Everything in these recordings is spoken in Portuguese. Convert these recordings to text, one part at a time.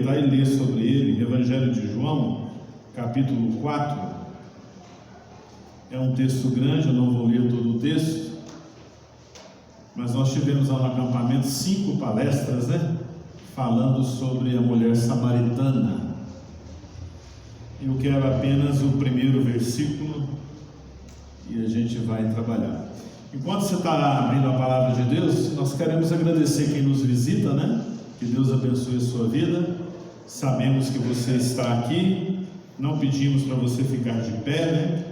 aproveitar e ler sobre ele, Evangelho de João, capítulo 4. É um texto grande, eu não vou ler todo o texto, mas nós tivemos lá no acampamento 5 palestras, falando sobre a mulher samaritana. Eu quero apenas o primeiro versículo e a gente vai trabalhar. Enquanto você está abrindo a palavra de Deus, nós queremos agradecer quem nos visita, Que Deus abençoe a sua vida. Sabemos que você está aqui, não pedimos para você ficar de pé,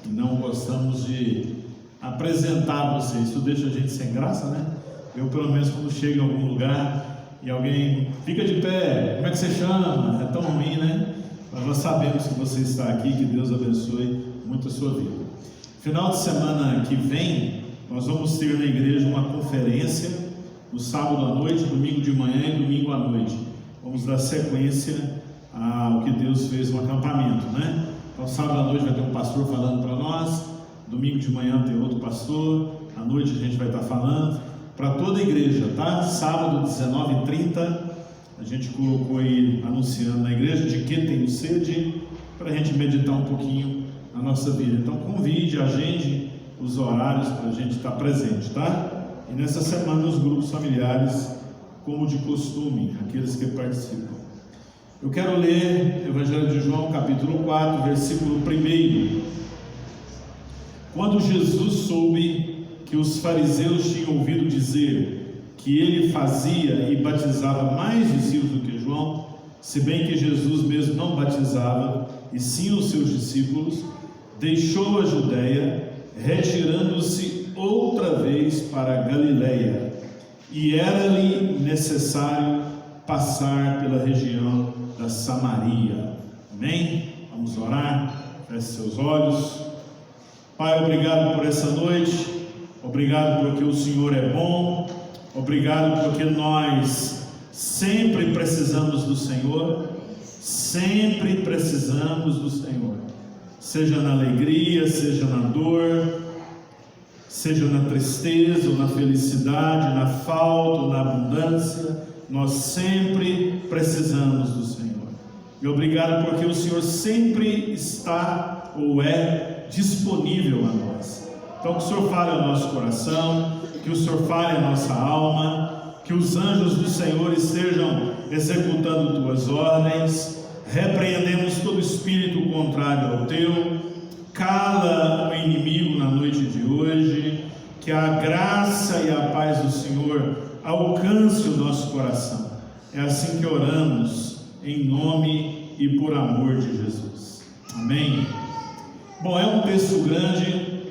Não gostamos de apresentar você, isso deixa a gente sem graça, Eu, pelo menos, quando chego em algum lugar e alguém fica de pé, como é que você chama? É tão ruim, Mas nós sabemos que você está aqui, que Deus abençoe muito a sua vida. Final de semana que vem, nós vamos ter na igreja uma conferência, no sábado à noite, domingo de manhã e domingo à noite. Vamos dar sequência ao que Deus fez no acampamento, Então, sábado à noite vai ter um pastor falando para nós, domingo de manhã tem outro pastor, à noite a gente vai estar falando para toda a igreja, Sábado, 19h30, a gente colocou aí, anunciando na igreja, de que tenho sede, para a gente meditar um pouquinho na nossa vida. Então, convide, agende os horários para a gente estar presente, E nessa semana os grupos familiares, como de costume, aqueles que participam. Eu quero ler Evangelho de João, capítulo 4, versículo 1. Quando Jesus soube que os fariseus tinham ouvido dizer que ele fazia e batizava mais discípulos do que João, se bem que Jesus mesmo não batizava, e sim os seus discípulos, deixou a Judéia, retirando-se outra vez para a Galileia, e era-lhe necessário passar pela região da Samaria. Amém? Vamos orar. Feche seus olhos. Pai, obrigado por essa noite, obrigado porque o Senhor é bom, obrigado porque nós sempre precisamos do Senhor, seja na alegria, seja na dor, seja na tristeza ou na felicidade, na falta ou na abundância, nós sempre precisamos do Senhor. E obrigado porque o Senhor sempre está ou é disponível a nós. Então que o Senhor fale ao nosso coração, que o Senhor fale à nossa alma, que os anjos do Senhor estejam executando tuas ordens. Repreendemos todo espírito contrário ao teu. Cala o inimigo na noite de hoje, que a graça e a paz do Senhor alcance o nosso coração. É assim que oramos, em nome e por amor de Jesus. Amém. Bom, é um texto grande,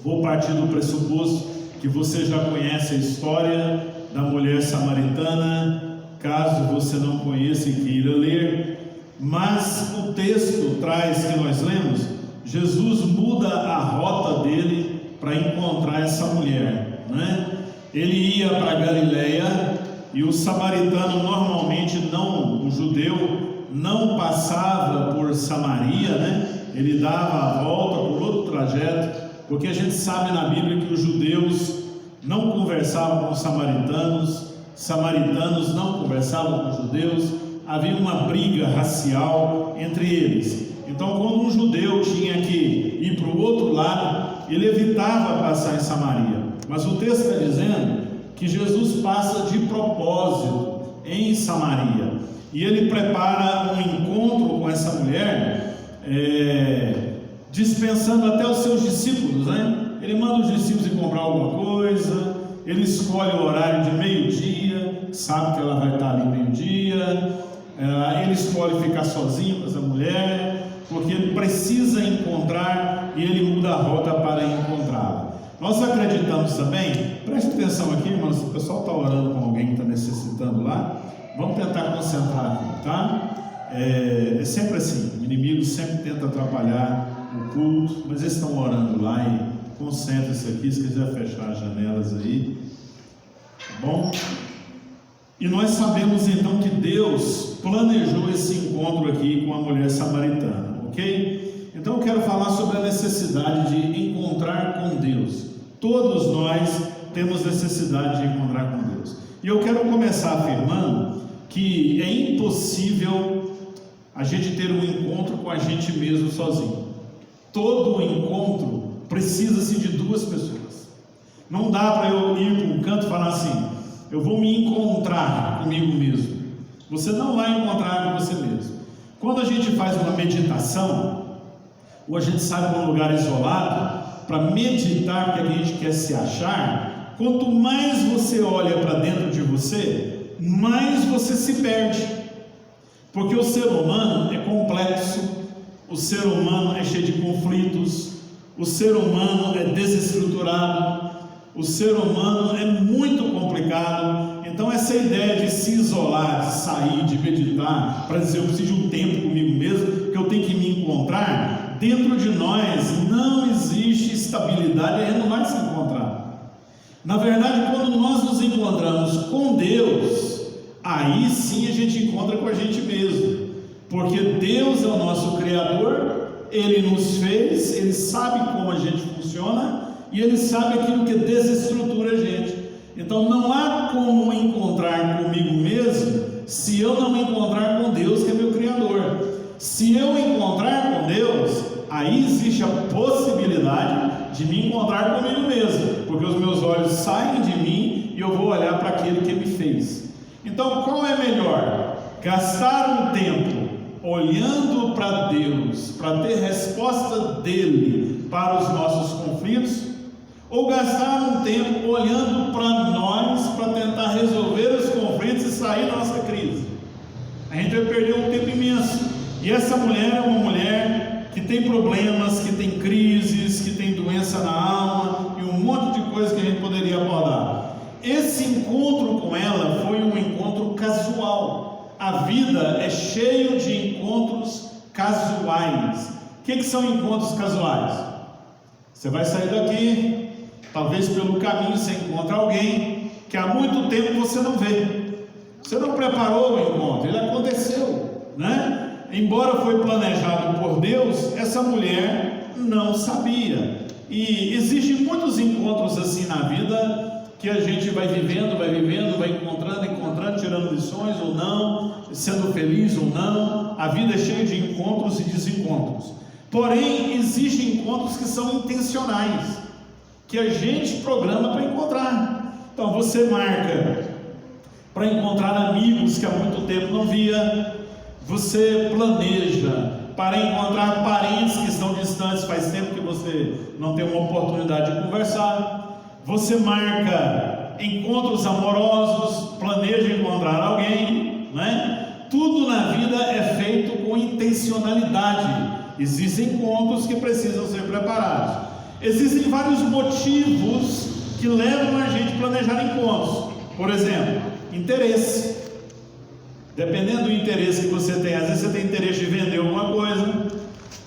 vou partir do pressuposto que você já conhece a história da mulher samaritana, caso você não conheça e queira ler, mas o texto traz, que nós lemos, Jesus muda a rota dele para encontrar essa mulher, Ele ia para Galileia e o samaritano normalmente o judeu não passava por Samaria, Ele dava a volta por outro trajeto, porque a gente sabe na Bíblia que os judeus não conversavam com os samaritanos não conversavam com os judeus, havia uma briga racial entre eles. Então, quando um judeu tinha que ir para o outro lado, ele evitava passar em Samaria. Mas o texto está dizendo que Jesus passa de propósito em Samaria, e ele prepara um encontro com essa mulher, dispensando até os seus discípulos, Ele manda os discípulos ir comprar alguma coisa, ele escolhe o horário de meio-dia, sabe que ela vai estar ali meio-dia, ele escolhe ficar sozinho com essa mulher, porque ele precisa encontrar, e ele muda a rota para encontrá-la. Nós acreditamos também, preste atenção aqui, irmãos, o pessoal está orando com alguém que está necessitando lá, vamos tentar concentrar aqui, É sempre assim, o inimigo sempre tenta atrapalhar o culto, mas eles estão orando lá, e concentre-se aqui, se quiser fechar as janelas aí, tá bom? E nós sabemos então que Deus planejou esse encontro aqui com a mulher samaritana, ok? Então eu quero falar sobre a necessidade de encontrar com Deus. Todos nós temos necessidade de encontrar com Deus. E eu quero começar afirmando que é impossível a gente ter um encontro com a gente mesmo sozinho. Todo encontro precisa-se de duas pessoas. Não dá para eu ir para um canto e falar assim: eu vou me encontrar comigo mesmo. Você não vai encontrar com você mesmo. Quando a gente faz uma meditação, ou a gente sai para um lugar isolado para meditar o que a gente quer se achar, quanto mais você olha para dentro de você, mais você se perde. Porque o ser humano é complexo, o ser humano é cheio de conflitos, o ser humano é desestruturado, o ser humano é muito complicado. Então essa ideia de se isolar, de sair, de meditar, para dizer eu preciso de um tempo comigo mesmo, que eu tenho que me encontrar, dentro de nós não existe estabilidade, a gente não vai se encontrar. Na verdade, quando nós nos encontramos com Deus, aí sim a gente encontra com a gente mesmo, porque Deus é o nosso Criador, Ele nos fez, Ele sabe como a gente funciona e Ele sabe aquilo que desestrutura a gente. Então não há como encontrar comigo mesmo se eu não encontrar com Deus, que é meu Criador. Se eu encontrar com Deus, aí existe a possibilidade de me encontrar comigo mesmo, porque os meus olhos saem de mim e eu vou olhar para aquele que me fez. Então qual é melhor? Gastar um tempo olhando para Deus, para ter resposta dele para os nossos conflitos, ou gastar um tempo olhando para nós, para tentar resolver os conflitos e sair da nossa crise? A gente vai perder um tempo imenso. E essa mulher é uma mulher que tem problemas, que tem crises, que tem doença na alma e um monte de coisa que a gente poderia abordar. Esse encontro com ela foi um encontro casual. A vida é cheia de encontros casuais. O que são encontros casuais? Você vai sair daqui, talvez pelo caminho você encontra alguém que há muito tempo você não vê. Você não preparou o encontro, ele aconteceu, né? Embora foi planejado por Deus, essa mulher não sabia. E existem muitos encontros assim na vida, que a gente vai vivendo, vai encontrando, tirando lições ou não, sendo feliz ou não. A vida é cheia de encontros e desencontros. Porém, existem encontros que são intencionais, que a gente programa para encontrar. Então você marca para encontrar amigos que há muito tempo não via. Você planeja para encontrar parentes que estão distantes, faz tempo que você não tem uma oportunidade de conversar. Você marca encontros amorosos, planeja encontrar alguém, né? Tudo na vida é feito com intencionalidade. Existem encontros que precisam ser preparados. Existem vários motivos que levam a gente a planejar encontros. Por exemplo, interesse. Dependendo do interesse que você tem, às vezes você tem interesse de vender alguma coisa,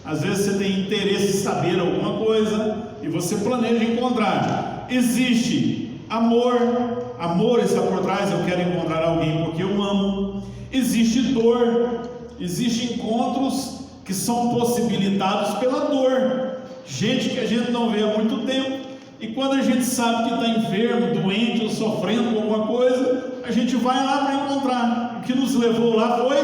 às vezes você tem interesse de saber alguma coisa, e você planeja encontrar. Existe amor está por trás, eu quero encontrar alguém porque eu amo. Existe dor, existem encontros que são possibilitados pela dor, gente que a gente não vê há muito tempo, e quando a gente sabe que está enfermo, doente ou sofrendo com alguma coisa, a gente vai lá para encontrar. O que nos levou lá foi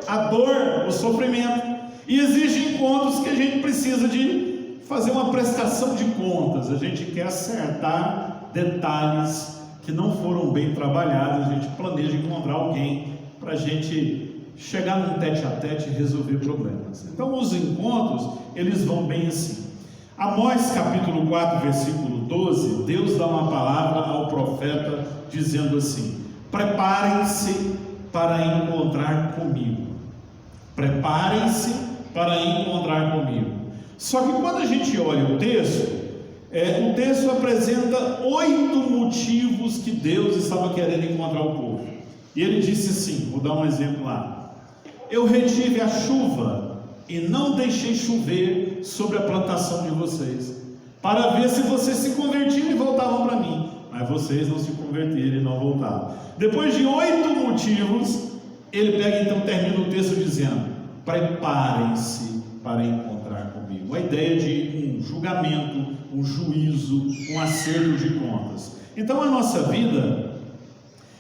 a dor, o sofrimento. E existem encontros que a gente precisa de fazer uma prestação de contas, a gente quer acertar detalhes que não foram bem trabalhados, a gente planeja encontrar alguém para a gente chegar num tete-a-tete e resolver problemas. Então os encontros, eles vão bem assim. Amós capítulo 4, versículo 12, Deus dá uma palavra ao profeta dizendo assim: preparem-se para encontrar comigo. Preparem-se para encontrar comigo. Só que quando a gente olha o texto apresenta 8 motivos que Deus estava querendo encontrar o povo. E ele disse assim, vou dar um exemplo lá: eu retive a chuva e não deixei chover sobre a plantação de vocês, para ver se vocês se convertiam e voltavam para mim. Mas vocês não se converteram e não voltaram. Depois de 8 motivos, ele pega então, termina o texto dizendo: preparem-se para encontrar comigo. A ideia de um julgamento, um juízo, um acerto de contas. Então a nossa vida,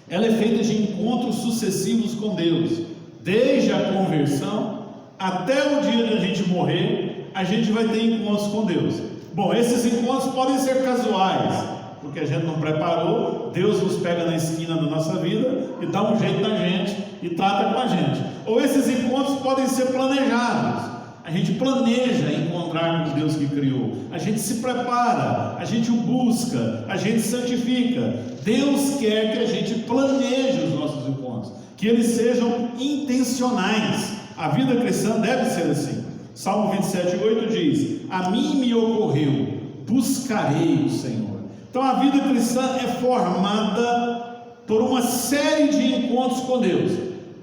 ela é feita de encontros sucessivos com Deus, desde a conversão até o dia de a gente morrer. A gente vai ter encontros com Deus. Bom, esses encontros podem ser casuais, porque a gente não preparou. Deus nos pega na esquina da nossa vida e dá um jeito na gente e trata com a gente. Ou esses encontros podem ser planejados. A gente planeja encontrar com Deus que criou, a gente se prepara, a gente o busca, a gente santifica. Deus quer que a gente planeje os nossos encontros, que eles sejam intencionais. A vida cristã deve ser assim. Salmo 27:8 diz: a mim me ocorreu, buscarei o Senhor. Então a vida cristã é formada por uma série de encontros com Deus.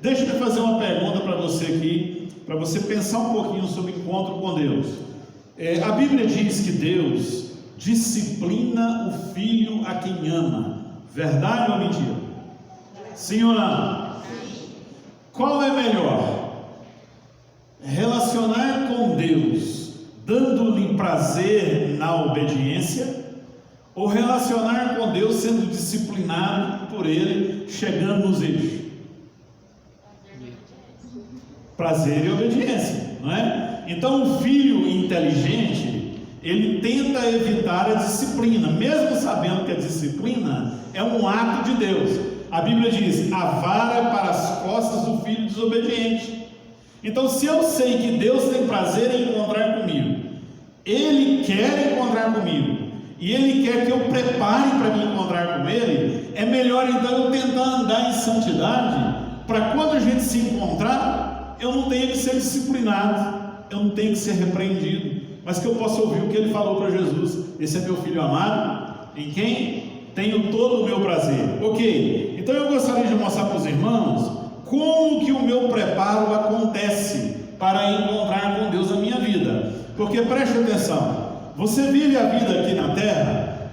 Deixa eu fazer uma pergunta para você aqui, para você pensar um pouquinho sobre encontro com Deus. A Bíblia diz que Deus disciplina o filho a quem ama. Verdade ou mentira? Sim ou não? Qual é melhor? Relacionar com Deus dando-lhe prazer na obediência, ou relacionar com Deus sendo disciplinado por Ele, chegando nos eixos? Prazer e obediência, não é? Então o filho inteligente, ele tenta evitar a disciplina, mesmo sabendo que a disciplina é um ato de Deus. A Bíblia diz: a vara é para as costas do filho desobediente. Então, se eu sei que Deus tem prazer em encontrar comigo, Ele quer encontrar comigo, e Ele quer que eu prepare para me encontrar com Ele, é melhor então eu tentar andar em santidade, para quando a gente se encontrar, eu não tenha que ser disciplinado, eu não tenho que ser repreendido, mas que eu possa ouvir o que Ele falou para Jesus: esse é meu filho amado, em quem tenho todo o meu prazer. Ok, então eu gostaria de mostrar para os irmãos como que o meu preparo acontece para encontrar com Deus a minha vida. Porque preste atenção, você vive a vida aqui na terra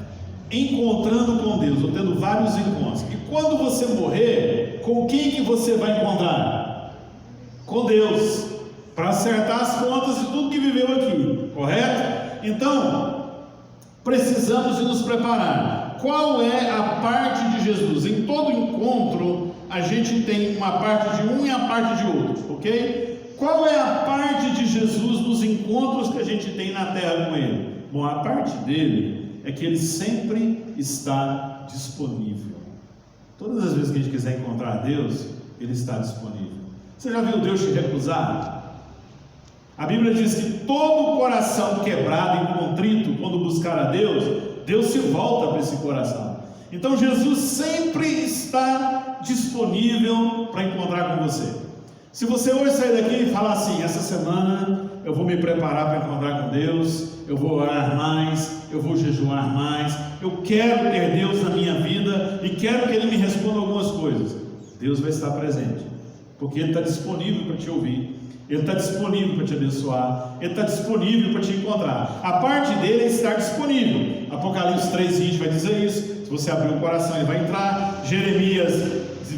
encontrando com Deus, ou tendo vários encontros, e quando você morrer, com quem que você vai encontrar? Com Deus, para acertar as contas de tudo que viveu aqui, correto? Então, precisamos de nos preparar. Qual é a parte de Jesus? Em todo encontro a gente tem uma parte de um e a parte de outro, ok? Qual é a parte de Jesus nos encontros que a gente tem na terra com Ele? Bom, a parte dele é que Ele sempre está disponível. Todas as vezes que a gente quiser encontrar Deus, Ele está disponível. Você já viu Deus te recusar? A Bíblia diz que todo coração quebrado e contrito, quando buscar a Deus, Deus se volta para esse coração. Então Jesus sempre está disponível para encontrar com você. Se você hoje sair daqui e falar assim: essa semana eu vou me preparar para encontrar com Deus, eu vou orar mais, eu vou jejuar mais, eu quero ter Deus na minha vida e quero que Ele me responda algumas coisas, Deus vai estar presente, porque Ele está disponível para te ouvir, Ele está disponível para te abençoar, Ele está disponível para te encontrar. A parte dele é estar disponível. Apocalipse 3:20 vai dizer isso. Se você abrir o coração, Ele vai entrar. Jeremias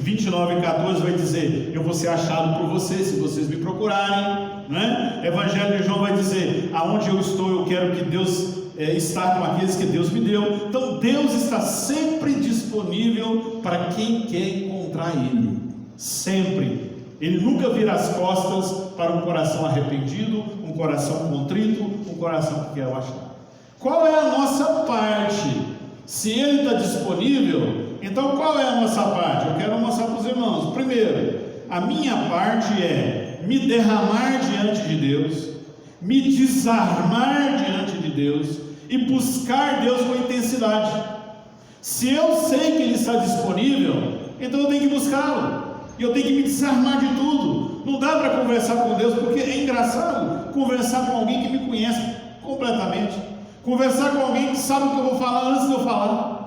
29:14 vai dizer: eu vou ser achado por vocês, se vocês me procurarem, né? Evangelho de João vai dizer: aonde eu estou, eu quero que Deus está com aqueles que Deus me deu. Então Deus está sempre disponível para quem quer encontrar Ele, sempre. Ele nunca vira as costas para um coração arrependido, um coração contrito, um coração que quer o achar. Qual é a nossa parte? Se Ele está disponível, então qual é a nossa parte? Eu quero mostrar para os irmãos. Primeiro, a minha parte é me derramar diante de Deus, me desarmar diante de Deus e buscar Deus com intensidade. Se eu sei que Ele está disponível, então eu tenho que buscá-lo, e eu tenho que me desarmar de tudo. Não dá para conversar com Deus, porque é engraçado conversar com alguém que me conhece completamente, conversar com alguém que sabe o que eu vou falar antes de eu falar.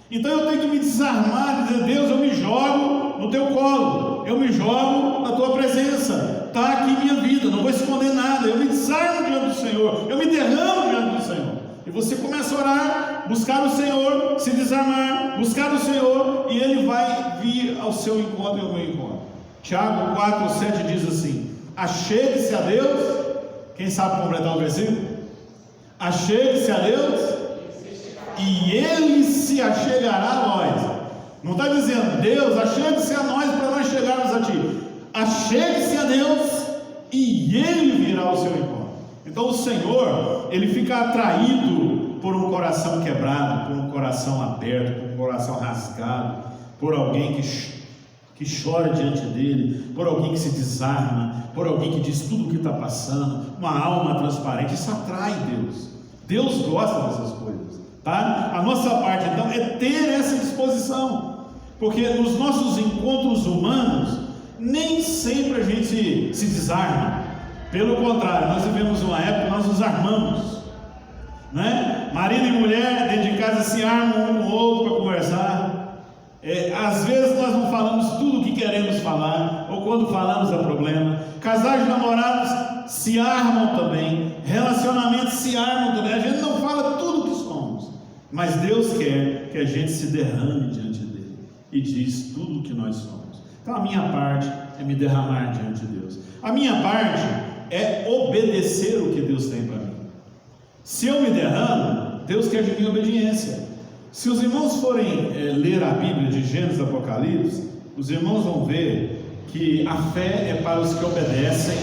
Então eu tenho que me desarmar e dizer: Deus, eu me jogo no teu colo, eu me jogo na tua presença, está aqui minha vida, não vou esconder nada, eu me desarmo diante do Senhor, eu me derramo diante do Senhor. E você começa a orar, buscar o Senhor, se desarmar, buscar o Senhor, e Ele vai vir ao seu encontro e ao meu encontro. Tiago 4:7 diz assim: achegue-se a Deus. Quem sabe completar o versículo? Achegue-se a Deus e Ele se achegará a nós. Não está dizendo, Deus, achegue-se a nós para nós chegarmos a ti. Achegue-se a Deus e Ele virá ao seu encontro. Então o Senhor, Ele fica atraído por um coração quebrado, por um coração aberto, por um coração rasgado, por alguém que chora diante dele, por alguém que se desarma, por alguém que diz tudo o que está passando, uma alma transparente. Isso atrai Deus. Deus gosta dessas coisas, tá? A nossa parte então é ter essa disposição, porque nos nossos encontros humanos nem sempre a gente se desarma. Pelo contrário, nós vivemos uma época que nós nos armamos, né? Marido e mulher dentro de casa se armam um com o outro para conversar. Às vezes nós não falamos tudo o que queremos falar, ou quando falamos é problema. Casais namorados se armam também, relacionamentos se armam também. A gente não fala tudo o que somos, mas Deus quer que a gente se derrame diante dele e diz tudo o que nós somos. Então a minha parte é me derramar diante de Deus. A minha parte é obedecer o que Deus tem para mim. Se eu me derramo, Deus quer de mim obediência. Se os irmãos forem ler a Bíblia de Gênesis e Apocalipse, os irmãos vão ver que a fé é para os que obedecem,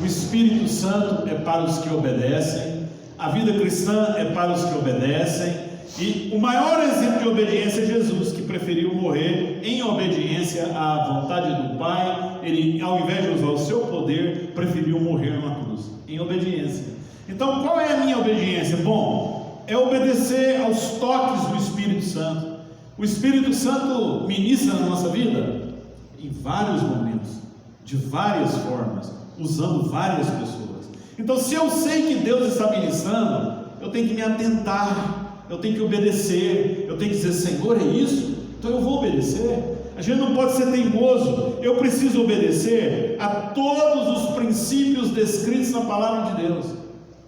o Espírito Santo é para os que obedecem, a vida cristã é para os que obedecem, e o maior exemplo de obediência é Jesus, que preferiu morrer em obediência à vontade do Pai. Ele, ao invés de usar o seu poder, preferiu morrer numa cruz, em obediência. Então, qual é a minha obediência? Bom, é obedecer aos toques do Espírito Santo. O Espírito Santo ministra na nossa vida em vários momentos, de várias formas, usando várias pessoas. Então, se eu sei que Deus está ministrando, eu tenho que me atentar, eu tenho que obedecer, eu tenho que dizer, Senhor, é isso? Então eu vou obedecer. A gente não pode ser teimoso. Eu preciso obedecer a todos os princípios descritos na palavra de Deus.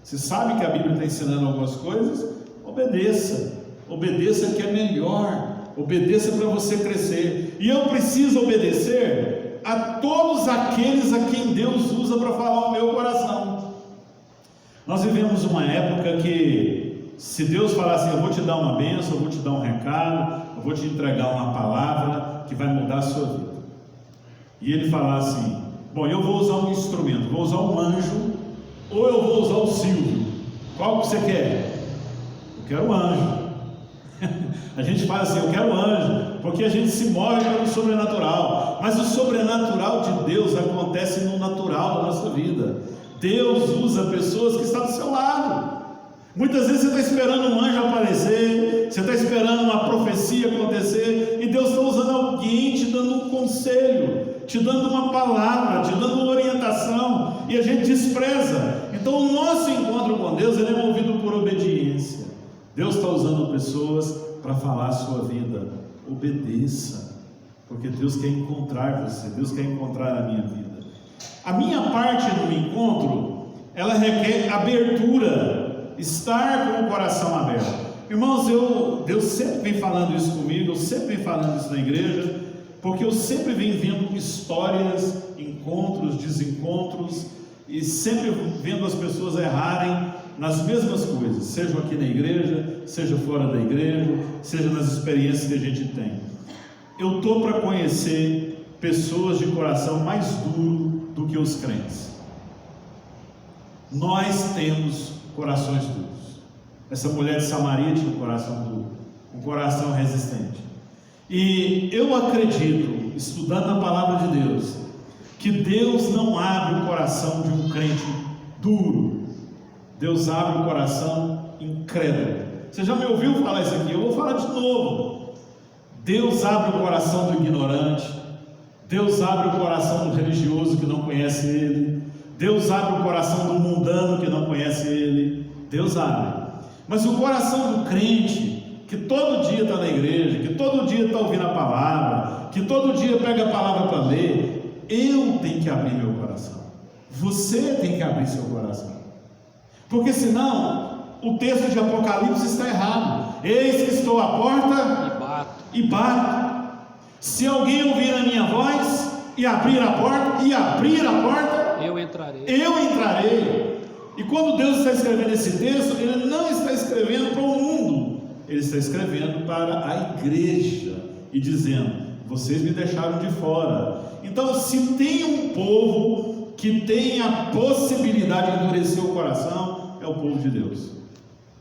Você sabe que a Bíblia está ensinando algumas coisas? Obedeça, obedeça que é melhor, obedeça para você crescer. E eu preciso obedecer a todos aqueles a quem Deus usa para falar ao meu coração. Nós vivemos uma época que, se Deus falar assim, eu vou te dar uma bênção, eu vou te dar um recado, eu vou te entregar uma palavra que vai mudar a sua vida, e Ele falar assim, bom, eu vou usar um instrumento, vou usar um anjo, ou eu vou usar o Silvio, qual que você quer? Eu quero o anjo. A gente fala assim, eu quero anjo, porque a gente se move pelo sobrenatural, mas o sobrenatural de Deus acontece no natural da nossa vida. Deus usa pessoas que estão do seu lado. Muitas vezes você está esperando um anjo aparecer, você está esperando uma profecia acontecer, e Deus está usando alguém te dando um conselho, te dando uma palavra, te dando uma orientação, e a gente despreza. Então o nosso encontro com Deus, ele é movido por obediência. Deus está usando pessoas para falar a sua vida. Obedeça, porque Deus quer encontrar você, Deus quer encontrar a minha vida. A minha parte no encontro, ela requer abertura, estar com o coração aberto. Irmãos, Deus sempre vem falando isso comigo, eu sempre venho falando isso na igreja, porque eu sempre venho vendo histórias, encontros, desencontros, e sempre vendo as pessoas errarem nas mesmas coisas, seja aqui na igreja, seja fora da igreja, seja nas experiências que a gente tem. Eu estou para conhecer pessoas de coração mais duro do que os crentes. Nós temos corações duros. Essa mulher de Samaria tinha um coração duro, um coração resistente. E eu acredito, estudando a palavra de Deus, que Deus não abre o coração de um crente duro. Deus abre o coração incrédulo. Você já me ouviu falar isso aqui? Eu vou falar de novo. Deus abre o coração do ignorante. Deus abre o coração do religioso que não conhece Ele. Deus abre o coração do mundano que não conhece Ele. Deus abre. Mas o coração do crente, que todo dia está na igreja, que todo dia está ouvindo a palavra, que todo dia pega a palavra para ler, eu tenho que abrir meu coração. Você tem que abrir seu coração. Porque senão, o texto de Apocalipse está errado. Eis que estou à porta e bato. Se alguém ouvir a minha voz e abrir a porta, eu entrarei. E quando Deus está escrevendo esse texto, Ele não está escrevendo para o mundo, Ele está escrevendo para a igreja. e dizendo: vocês me deixaram de fora. Então, se tem um povo que tem a possibilidade de endurecer o coração, é o povo de Deus.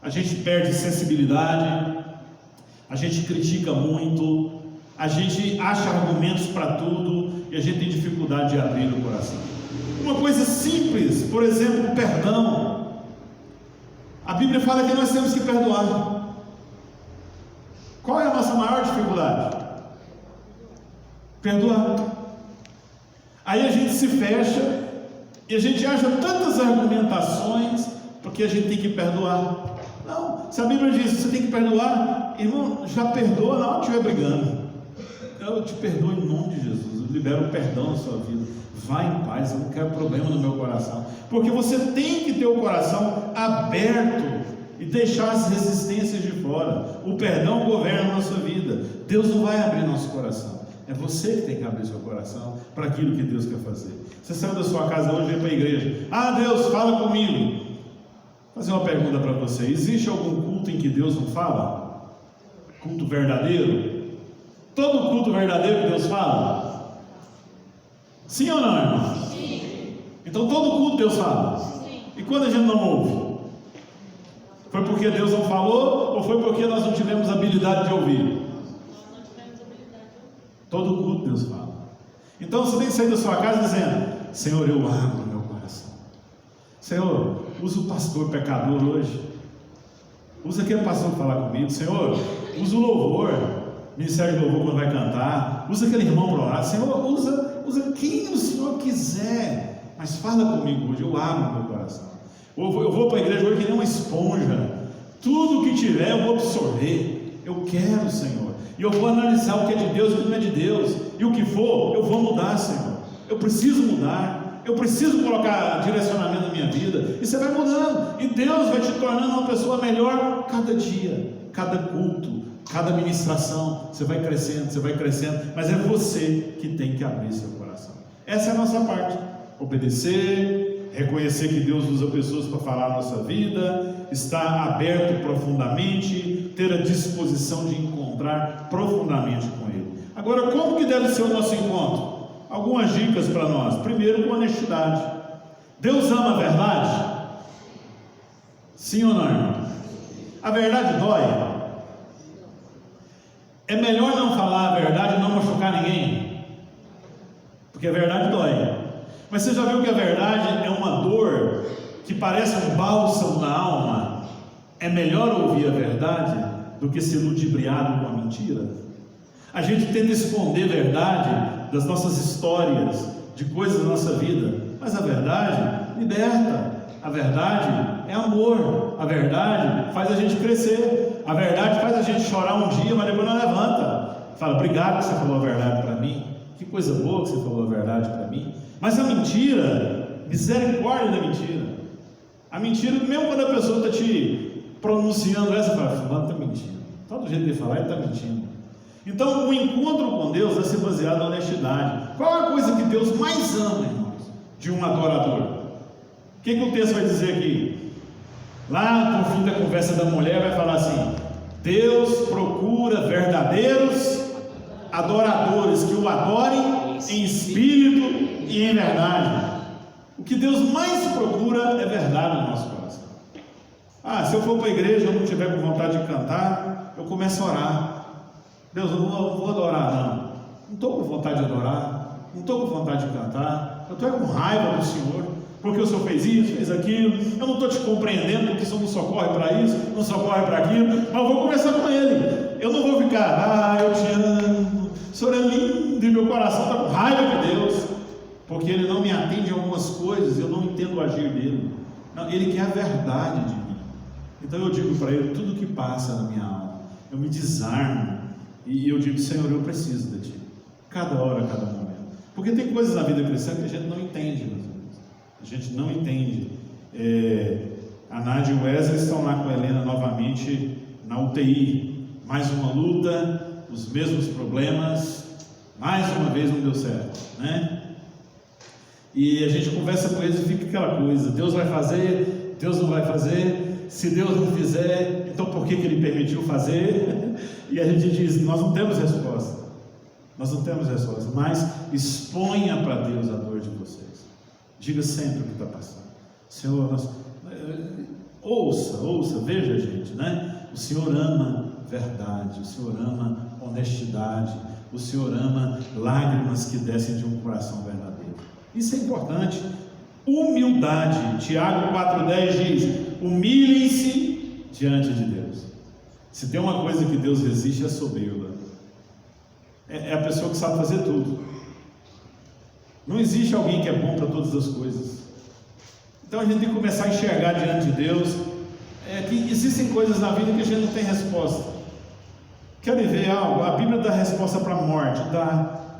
A gente perde sensibilidade, a gente critica muito, a gente acha argumentos para tudo e a gente tem dificuldade de abrir o coração. Uma coisa simples, por exemplo, perdão. A Bíblia fala que nós temos que perdoar. Qual é a nossa maior dificuldade? Perdoar. Aí a gente se fecha e a gente acha tantas argumentações porque a gente tem que perdoar. Não, se a Bíblia diz que você tem que perdoar, irmão, já perdoa na hora que estiver brigando. Eu te perdoo em nome de Jesus, eu libero o perdão na sua vida. Vai em paz, eu não quero problema no meu coração. Porque você tem que ter o coração aberto e deixar as resistências de fora. O perdão governa a nossa vida. Deus não vai abrir nosso coração. É você que tem que abrir seu coração para aquilo que Deus quer fazer. Você saiu da sua casa hoje e veio para a igreja. Ah, Deus, fala comigo. Vou fazer uma pergunta para você. Existe algum culto em que Deus não fala? Culto verdadeiro? Todo culto verdadeiro que Deus fala? Sim ou não, irmão? Sim. Então todo culto Deus fala? Sim. E quando a gente não ouve? Foi porque Deus não falou ou foi porque nós não tivemos habilidade de ouvir? Todo culto Deus fala. Então você tem que sair da sua casa dizendo: Senhor, eu abro meu coração. Senhor, usa o pastor pecador hoje. Usa aquele pastor para falar comigo. Senhor, usa o louvor, ministério de louvor quando vai cantar. Usa aquele irmão para orar. Senhor, usa quem o Senhor quiser. Mas fala comigo hoje, eu abro meu coração. Eu vou para a igreja hoje que nem uma esponja. Tudo que tiver eu vou absorver. Eu quero, Senhor. E eu vou analisar o que é de Deus e o que não é de Deus. E o que for, eu vou mudar, Senhor. Eu preciso mudar. Eu preciso colocar direcionamento na minha vida. E você vai mudando. E Deus vai te tornando uma pessoa melhor cada dia, cada culto, cada ministração. Você vai crescendo, você vai crescendo. Mas é você que tem que abrir seu coração. Essa é a nossa parte. Obedecer, reconhecer que Deus usa pessoas para falar a nossa vida, estar aberto profundamente, ter a disposição de encontrar profundamente com Ele. Agora, como que deve ser o nosso encontro? Algumas dicas para nós. Primeiro, com honestidade. Deus ama a verdade? Sim ou não, irmão? A verdade dói. É melhor não falar a verdade e não machucar ninguém, porque a verdade dói. Mas você já viu que a verdade é uma dor que parece um bálsamo na alma? É melhor ouvir a verdade do que ser ludibriado com a mentira. A gente tenta esconder a verdade das nossas histórias, de coisas da nossa vida, mas a verdade liberta. A verdade é amor. A verdade faz a gente crescer. A verdade faz a gente chorar um dia, mas depois não levanta. Fala: obrigado que você falou a verdade para mim. Que coisa boa que você falou a verdade para mim. Mas a mentira, misericórdia da mentira. A mentira, mesmo quando a pessoa está te pronunciando essa, fala: fulano está mentindo. Todo jeito de falar, ele está mentindo. Então, o encontro com Deus deve ser baseado na honestidade. Qual é a coisa que Deus mais ama, irmãos, de um adorador? O que o texto vai dizer aqui? Lá por fim da conversa da mulher vai falar assim: Deus procura verdadeiros adoradores que o adorem em espírito e em verdade. O que Deus mais procura é verdade no nosso coração. Ah, se eu for para a igreja e eu não tiver com vontade de cantar, eu começo a orar. Deus, eu não vou adorar, não. Não estou com vontade de adorar, não estou com vontade de cantar, eu estou com raiva do Senhor, porque o Senhor fez isso, fez aquilo, eu não estou te compreendendo, porque o Senhor não socorre para isso, não socorre para aquilo, mas eu vou conversar com Ele. Eu não vou ficar: eu te amo, o Senhor é lindo, e meu coração está com raiva de Deus, porque Ele não me atende a algumas coisas, eu não entendo o agir dEle. Não, Ele quer a verdade de mim. Então eu digo para Ele tudo que passa na minha alma, eu me desarmo, e eu digo: Senhor, eu preciso de Ti, cada hora, cada momento. Porque tem coisas na vida cristã que a gente não entende, meus amigos. A gente não entende. A Nádia e o Wesley estão lá com a Helena novamente na UTI. Mais uma luta, os mesmos problemas, mais uma vez não deu certo, né? E a gente conversa com eles e fica aquela coisa: Deus vai fazer, Deus não vai fazer. Se Deus não fizer, então por que Ele permitiu fazer? E a gente diz: nós não temos resposta. Nós não temos resposta, mas exponha para Deus a dor de vocês. Diga sempre o que está passando. Senhor, ouça, veja, gente, né? O Senhor ama verdade, o Senhor ama honestidade, o Senhor ama lágrimas que descem de um coração verdadeiro. Isso é importante. Humildade. Tiago 4,10 diz: humilhem-se diante de Deus. Se tem uma coisa que Deus resiste, é soberba. É a pessoa que sabe fazer tudo. Não existe alguém que é bom para todas as coisas. Então a gente tem que começar a enxergar diante de Deus que existem coisas na vida que a gente não tem resposta. Querem ver algo? A Bíblia dá resposta para a morte,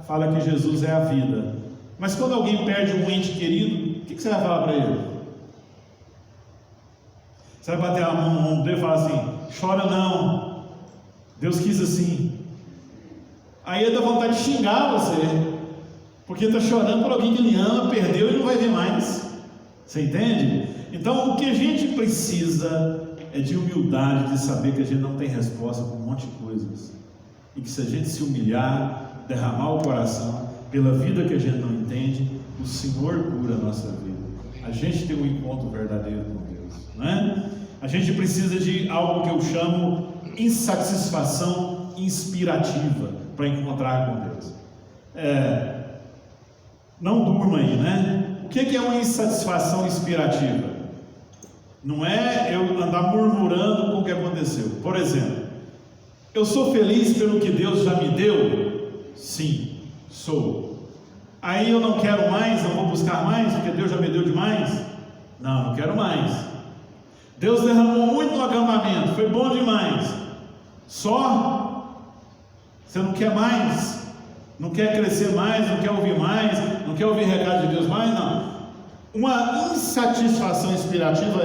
fala que Jesus é a vida. Mas quando alguém perde um ente querido, o que você vai falar para ele? Você vai bater a mão no ombro dele e falar assim: chora não, Deus quis assim. Aí ele dá vontade de xingar você, porque está chorando por alguém que ele ama, perdeu e não vai ver mais. Você entende? Então o que a gente precisa é de humildade, de saber que a gente não tem resposta para um monte de coisas, e que se a gente se humilhar, derramar o coração pela vida que a gente não entende, o Senhor cura a nossa vida. A gente tem um encontro verdadeiro com Deus, não é? A gente precisa de algo que eu chamo insatisfação inspirativa para encontrar com Deus. Não durma aí, né? O que é uma insatisfação inspirativa? Não é eu andar murmurando com o que aconteceu. Por exemplo, eu sou feliz pelo que Deus já me deu? Sim, sou. Aí eu não quero mais, não vou buscar mais, porque Deus já me deu demais? Não quero mais. Deus derramou muito no acampamento, foi bom demais. Só? Você não quer mais? Não quer crescer mais? Não quer ouvir mais? Não quer ouvir recado de Deus mais? Não. Uma insatisfação inspirativa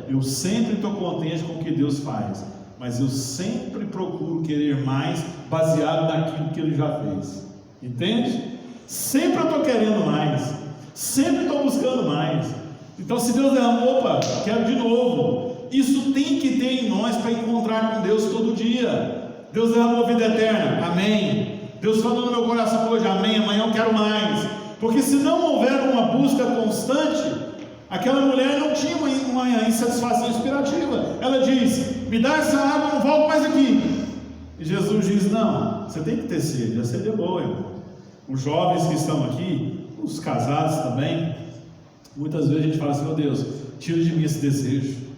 eu sempre estou contente com o que Deus faz, mas eu sempre procuro querer mais, baseado naquilo que Ele já fez. Entende? Sempre eu estou querendo mais, sempre estou buscando mais. Então, se Deus derramou, opa, quero de novo. Isso tem que ter em nós para encontrar com Deus todo dia. Deus derramou vida eterna, amém. Deus falou no meu coração hoje, amém. Amanhã eu quero mais. Porque se não houver uma busca constante, aquela mulher não tinha uma insatisfação inspirativa. Ela diz: me dá essa água, eu não volto mais aqui. E Jesus diz: não, você tem que ter sede. A sede é boa, irmão. Os jovens que estão aqui, os casados também, muitas vezes a gente fala assim: meu Deus, tira de mim esse desejo.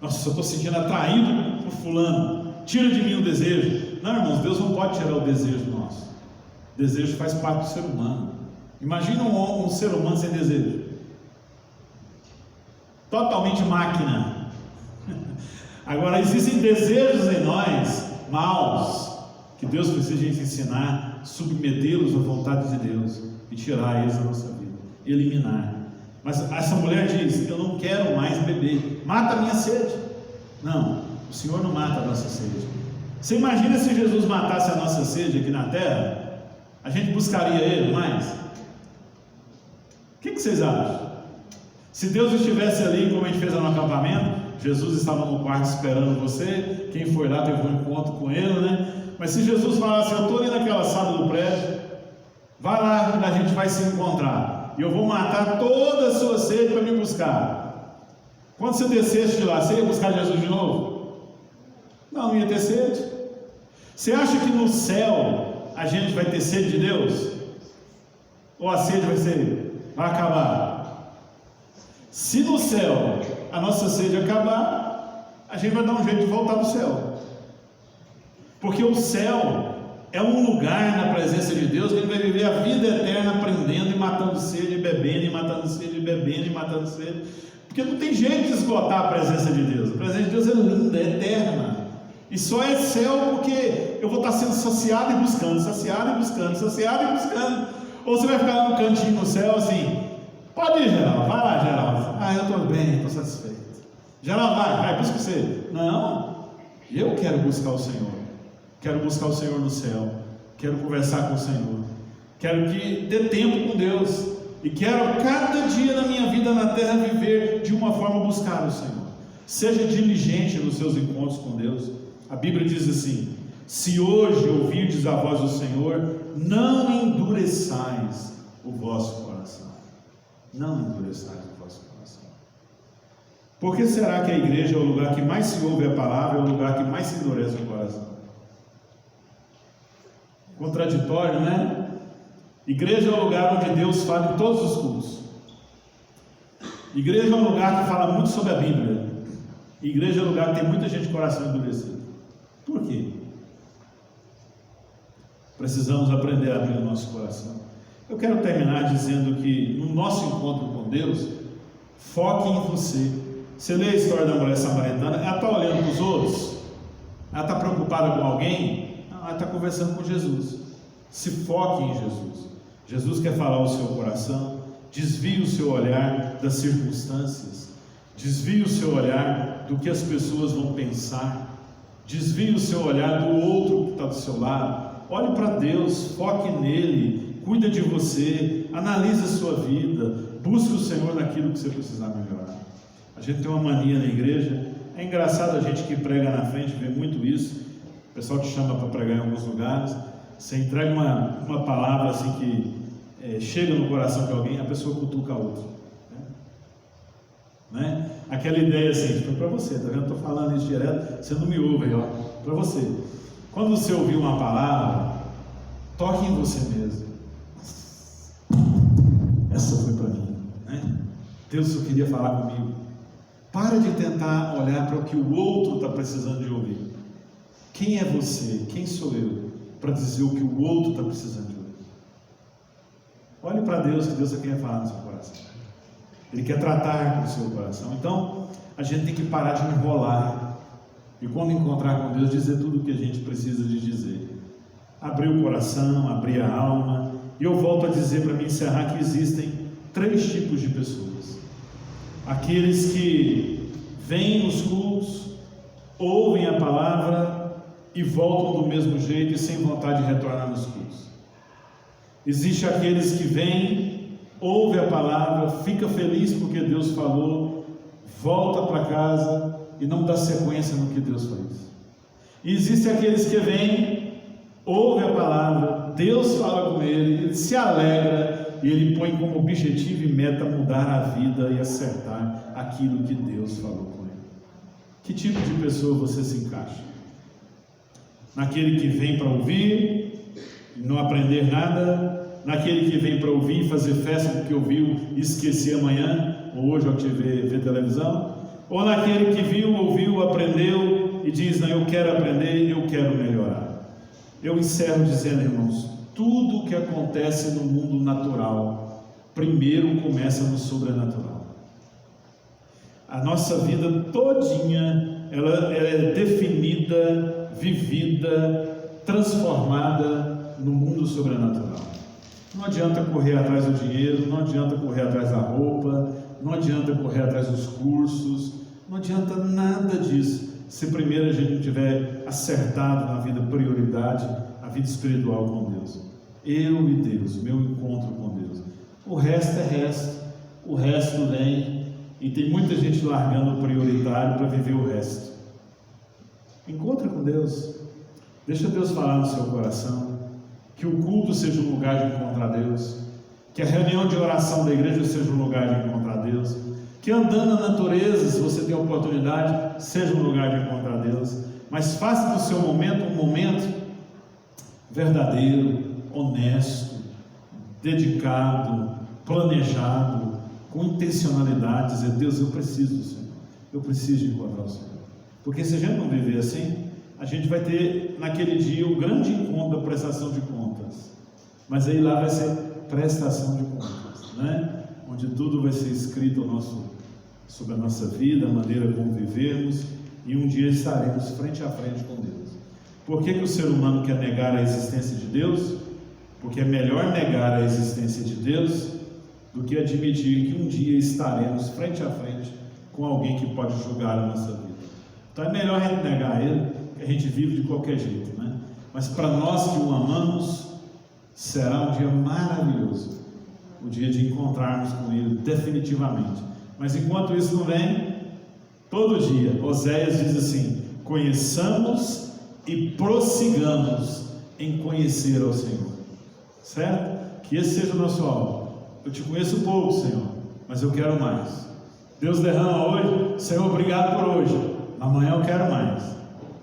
Nossa, eu estou sentindo atraído por fulano, tira de mim o desejo. Não, irmãos, Deus não pode tirar o desejo nosso. O desejo faz parte do ser humano. Imagina um ser humano sem desejo, totalmente máquina. Agora, existem desejos em nós maus, que Deus precisa ensinar, submetê-los à vontade de Deus e tirar eles da nossa vida, eliminar. Mas essa mulher diz: eu não quero mais beber, mata a minha sede. Não, o Senhor não mata a nossa sede. Você imagina se Jesus matasse a nossa sede aqui na terra? A gente buscaria Ele mais? O que vocês acham? Se Deus estivesse ali, como a gente fez no acampamento, Jesus estava no quarto esperando você, quem foi lá teve um encontro com Ele, né? Mas se Jesus falasse: eu estou ali naquela sala do prédio, vai lá que a gente vai se encontrar, e eu vou matar toda a sua sede para me buscar. Quando você descesse de lá, você ia buscar Jesus de novo? Não ia ter sede. Você acha que no céu a gente vai ter sede de Deus? Ou a sede vai acabar? Se no céu a nossa sede acabar, a gente vai dar um jeito de voltar do céu, porque o céu é um lugar na presença de Deus que ele vai viver a vida eterna, aprendendo e matando sede, e bebendo e matando sede, e bebendo e matando sede, porque não tem jeito de esgotar a presença de Deus. A presença de Deus é linda, é eterna, e só é céu porque eu vou estar sendo saciado e buscando, saciado e buscando, saciado e buscando. Ou você vai ficar lá no cantinho no céu assim: pode ir, Geraldo, vai lá, Geraldo. Eu estou bem, estou satisfeito. Geraldo, vai, busca você. Não, eu quero buscar o Senhor. Quero buscar o Senhor no céu. Quero conversar com o Senhor. Quero que dê tempo com Deus. E quero cada dia da minha vida na terra viver de uma forma buscar o Senhor. Seja diligente nos seus encontros com Deus. A Bíblia diz assim: se hoje ouvirdes a voz do Senhor, não endureçais o vosso coração. Não endureçais o vosso coração. Por que será que a igreja é o lugar que mais se ouve a palavra, é o lugar que mais se endurece o coração? Contraditório, né? Igreja é o lugar onde Deus fala em todos os cultos. Igreja é um lugar que fala muito sobre a Bíblia. Igreja é um lugar que tem muita gente de coração endurecido. Por quê? Precisamos aprender a abrir o nosso coração. Eu quero terminar dizendo que no nosso encontro com Deus, foque em você. Você lê a história da mulher samaritana, ela está olhando para os outros? Ela está preocupada com alguém? Não, ela está conversando com Jesus. Se foque em Jesus. Jesus quer falar ao seu coração. Desvie o seu olhar das circunstâncias. Desvie o seu olhar do que as pessoas vão pensar. Desvie o seu olhar do outro que está do seu lado. Olhe para Deus, foque nele, cuida de você, analise a sua vida, busque o Senhor naquilo que você precisar melhorar. A gente tem uma mania na igreja, é engraçado a gente que prega na frente, vê muito isso, o pessoal te chama para pregar em alguns lugares, você entrega uma palavra assim que chega no coração de alguém, a pessoa cutuca a outra. Né? Aquela ideia assim, foi para você, tá vendo? Estou falando isso direto, você não me ouve, ó, para você. Quando você ouvir uma palavra, toque em você mesmo. Essa foi para mim, né? Deus só queria falar comigo. Para de tentar olhar para o que o outro está precisando de ouvir. Quem é você? Quem sou eu para dizer o que o outro está precisando de ouvir? Olhe para Deus, que Deus só quer falar no seu coração. Ele quer tratar com o seu coração. Então, a gente tem que parar de enrolar. E quando encontrar com Deus, dizer tudo o que a gente precisa de dizer. Abrir o coração, abrir a alma. E eu volto a dizer para me encerrar que existem 3 tipos de pessoas. Aqueles que vêm nos cultos, ouvem a palavra e voltam do mesmo jeito e sem vontade de retornar nos cultos. Existe aqueles que vêm, ouvem a palavra, fica feliz porque Deus falou, volta para casa e não dá sequência no que Deus faz. E existem aqueles que vêm, ouvem a palavra, Deus fala com ele se alegra e ele põe como objetivo e meta mudar a vida e acertar aquilo que Deus falou com ele. Que tipo de pessoa você se encaixa? Naquele que vem para ouvir e não aprender nada? Naquele que vem para ouvir e fazer festa porque ouviu e esquecer amanhã, ou hoje ao te ver televisão? Ou naquele que viu, ouviu, aprendeu e diz, não, eu quero aprender, eu quero melhorar. Eu encerro dizendo, irmãos, tudo que acontece no mundo natural, primeiro começa no sobrenatural. A nossa vida todinha, ela é definida, vivida, transformada no mundo sobrenatural. Não adianta correr atrás do dinheiro, não adianta correr atrás da roupa, não adianta correr atrás dos cursos, não adianta nada disso, se primeiro a gente não tiver acertado na vida prioridade, a vida espiritual com Deus. Eu e Deus, meu encontro com Deus. O resto é resto, o resto vem, e tem muita gente largando o prioritário para viver o resto. Encontre com Deus, deixa Deus falar no seu coração, que o culto seja um lugar de encontrar Deus, que a reunião de oração da igreja seja um lugar de encontrar Deus, que andando na natureza, se você tem a oportunidade, seja um lugar de encontrar Deus, mas faça do seu momento um momento verdadeiro, honesto, dedicado, planejado, com intencionalidade, dizer, Deus, eu preciso do Senhor, eu preciso de encontrar o Senhor, porque se a gente não viver assim, a gente vai ter naquele dia o grande encontro da prestação de contas, mas aí lá vai ser prestação de contas, né? Onde tudo vai ser escrito sobre a nossa vida, a maneira como vivemos, e um dia estaremos frente a frente com Deus. Por que o ser humano quer negar a existência de Deus? Porque é melhor negar a existência de Deus do que admitir que um dia estaremos frente a frente com alguém que pode julgar a nossa vida. Então é melhor a gente negar Ele, que a gente vive de qualquer jeito, né? Mas para nós que o amamos, será um dia maravilhoso, o dia de encontrarmos com Ele definitivamente. Mas enquanto isso não vem, todo dia, Oséias diz assim, conheçamos e prossigamos em conhecer ao Senhor. certo? Que esse seja o nosso alvo. Eu te conheço pouco, Senhor, mas eu quero mais. Deus derrama hoje, Senhor, obrigado por hoje. Amanhã eu quero mais.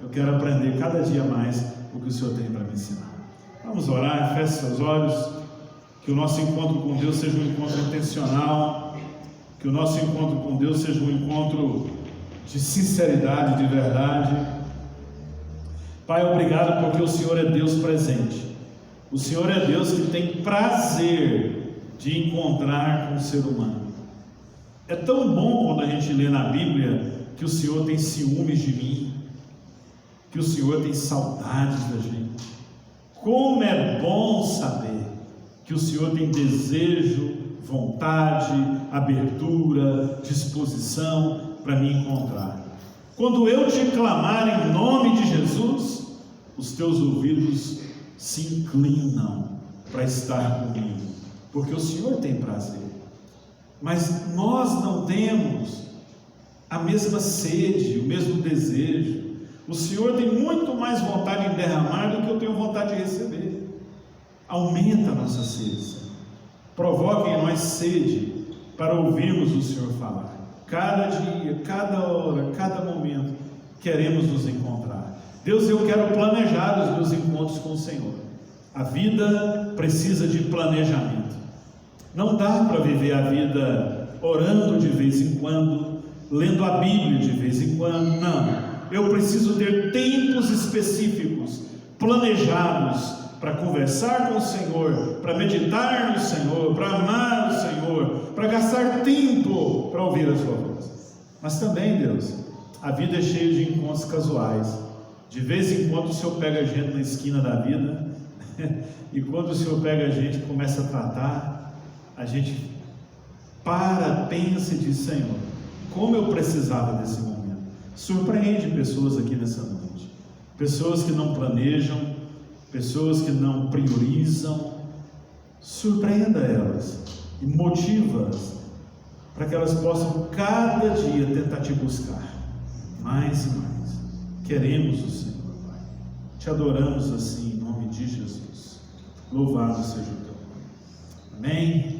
Eu quero aprender cada dia mais o que o Senhor tem para me ensinar. Vamos orar, feche seus olhos. Que o nosso encontro com Deus seja um encontro intencional. Que o nosso encontro com Deus seja um encontro de sinceridade, de verdade. Pai, obrigado porque o Senhor é Deus presente. O Senhor é Deus que tem prazer de encontrar com o ser humano. É tão bom quando a gente lê na Bíblia que o Senhor tem ciúmes de mim, que o Senhor tem saudades da gente. Como é bom saber que o Senhor tem desejo, vontade, abertura, disposição para me encontrar. Quando eu te clamar em nome de Jesus, os teus ouvidos se inclinam para estar comigo, porque o Senhor tem prazer. Mas nós não temos a mesma sede, o mesmo desejo. O Senhor tem muito mais vontade em derramar do que eu tenho vontade de receber. Aumenta a nossa sede, Senhor. Provoque em nós sede para ouvirmos o Senhor falar. Cada dia, cada hora, cada momento, queremos nos encontrar. Deus, eu quero planejar os meus encontros com o Senhor. A vida precisa de planejamento. Não dá para viver a vida orando de vez em quando, lendo a Bíblia de vez em quando. Não, eu preciso ter tempos específicos, planejados, para conversar com o Senhor, para meditar no Senhor, para amar o Senhor, para gastar tempo para ouvir a sua voz. Mas também, Deus, a vida é cheia de encontros casuais. De vez em quando o Senhor pega a gente na esquina da vida, e quando o Senhor pega a gente e começa a tratar, a gente para, pensa e diz: Senhor, como eu precisava desse momento. Surpreende pessoas aqui nessa noite, pessoas que não planejam, pessoas que não priorizam. Surpreenda elas e motiva-as para que elas possam cada dia tentar te buscar mais e mais. Queremos o Senhor, Pai. Te adoramos assim em nome de Jesus. Louvado seja o teu nome. Amém.